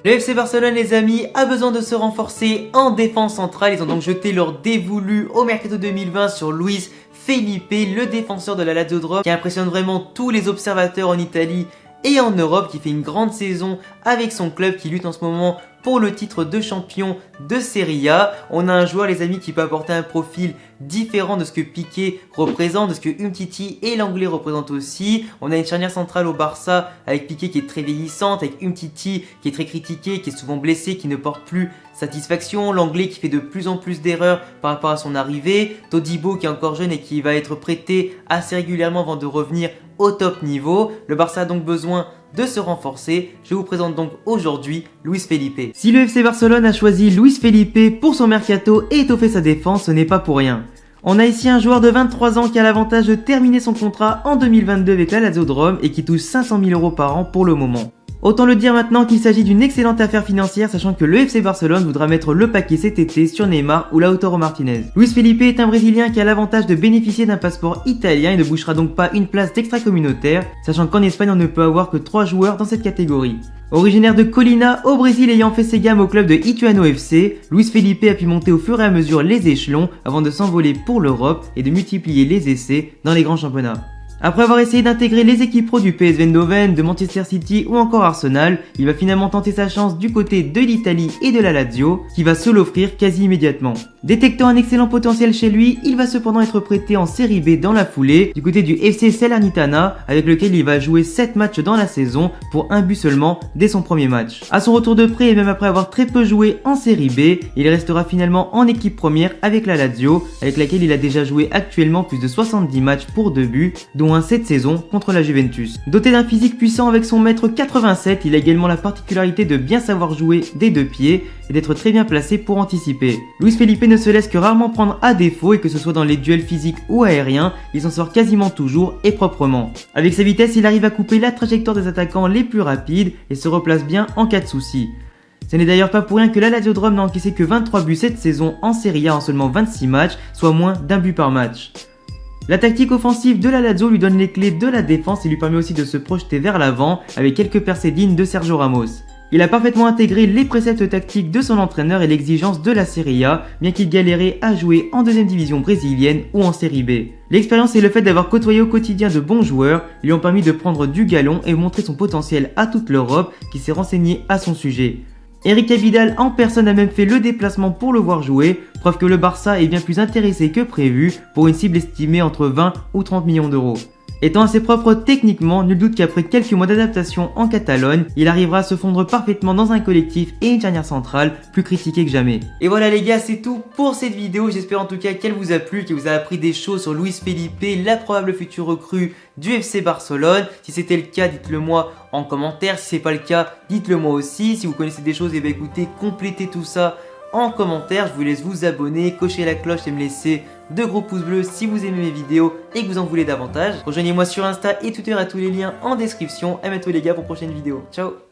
Le FC Barcelone, les amis, a besoin de se renforcer en défense centrale. Ils ont donc jeté leur dévolu au mercato 2020 sur Luis Felipe, le défenseur de la Lazio de Rome, qui impressionne vraiment tous les observateurs en Italie et en Europe, qui fait une grande saison avec son club qui lutte en ce moment pour le titre de champion de Serie A. On a un joueur, les amis, qui peut apporter un profil différent de ce que Piqué représente, de ce que Umtiti et l'anglais représentent aussi. On a une charnière centrale au Barça avec Piqué qui est très vieillissante, avec Umtiti qui est très critiqué, qui est souvent blessé, qui ne porte plus satisfaction, l'anglais qui fait de plus en plus d'erreurs par rapport à son arrivée, Todibo qui est encore jeune et qui va être prêté assez régulièrement avant de revenir au top niveau. Le Barça a donc besoin de se renforcer. Je vous présente donc aujourd'hui Luis Felipe. Si le FC Barcelone a choisi Luis Felipe pour son mercato et étoffer sa défense, ce n'est pas pour rien. On a ici un joueur de 23 ans qui a l'avantage de terminer son contrat en 2022 avec la Lazio de Rome et qui touche 500 000 € par an pour le moment. Autant le dire maintenant qu'il s'agit d'une excellente affaire financière, sachant que le FC Barcelone voudra mettre le paquet cet été sur Neymar ou Lautaro Martinez. Luis Felipe est un Brésilien qui a l'avantage de bénéficier d'un passeport italien et ne bouchera donc pas une place d'extra-communautaire, sachant qu'en Espagne on ne peut avoir que 3 joueurs dans cette catégorie. Originaire de Colina, au Brésil ayant fait ses gammes au club de Ituano FC, Luis Felipe a pu monter au fur et à mesure les échelons avant de s'envoler pour l'Europe et de multiplier les essais dans les grands championnats. Après avoir essayé d'intégrer les équipes pro du PSV Eindhoven, de Manchester City ou encore Arsenal, il va finalement tenter sa chance du côté de l'Italie et de la Lazio, qui va se l'offrir quasi immédiatement. Détectant un excellent potentiel chez lui, il va cependant être prêté en Série B dans la foulée, du côté du FC Salernitana, avec lequel il va jouer 7 matchs dans la saison pour un but seulement dès son premier match. À son retour de prêt et même après avoir très peu joué en Série B, il restera finalement en équipe première avec la Lazio, avec laquelle il a déjà joué actuellement plus de 70 matchs pour 2 buts, dont un cette saison contre la Juventus. Doté d'un physique puissant avec son mètre 87, il a également la particularité de bien savoir jouer des 2 pieds et d'être très bien placé pour anticiper. Luis Felipe ne se laisse que rarement prendre à défaut et que ce soit dans les duels physiques ou aériens, il s'en sort quasiment toujours et proprement. Avec sa vitesse, il arrive à couper la trajectoire des attaquants les plus rapides et se replace bien en cas de souci. Ce n'est d'ailleurs pas pour rien que la Lazio de Rome n'a encaissé que 23 buts cette saison en Serie A en seulement 26 matchs, soit moins d'un but par match. La tactique offensive de la Lazio lui donne les clés de la défense et lui permet aussi de se projeter vers l'avant avec quelques percées dignes de Sergio Ramos. Il a parfaitement intégré les préceptes tactiques de son entraîneur et l'exigence de la Serie A, bien qu'il galérait à jouer en deuxième division brésilienne ou en Série B. L'expérience et le fait d'avoir côtoyé au quotidien de bons joueurs lui ont permis de prendre du galon et montrer son potentiel à toute l'Europe qui s'est renseignée à son sujet. Eric Abidal en personne a même fait le déplacement pour le voir jouer, preuve que le Barça est bien plus intéressé que prévu pour une cible estimée entre 20 ou 30 millions d'euros. Étant assez propre techniquement, nul doute qu'après quelques mois d'adaptation en Catalogne, il arrivera à se fondre parfaitement dans un collectif et une charnière centrale plus critiquée que jamais. Et voilà les gars, c'est tout pour cette vidéo, j'espère en tout cas qu'elle vous a plu, qu'elle vous a appris des choses sur Luis Felipe, la probable future recrue du FC Barcelone. Si c'était le cas, dites-le moi en commentaire, si c'est pas le cas, dites-le moi aussi. Si vous connaissez des choses, et bien écoutez, complétez tout ça en commentaire. Je vous laisse vous abonner, cocher la cloche et me laisser de gros pouces bleus si vous aimez mes vidéos et que vous en voulez davantage. Rejoignez-moi sur Insta et Twitter, à tous les liens en description. À bientôt les gars pour une prochaine vidéo. Ciao.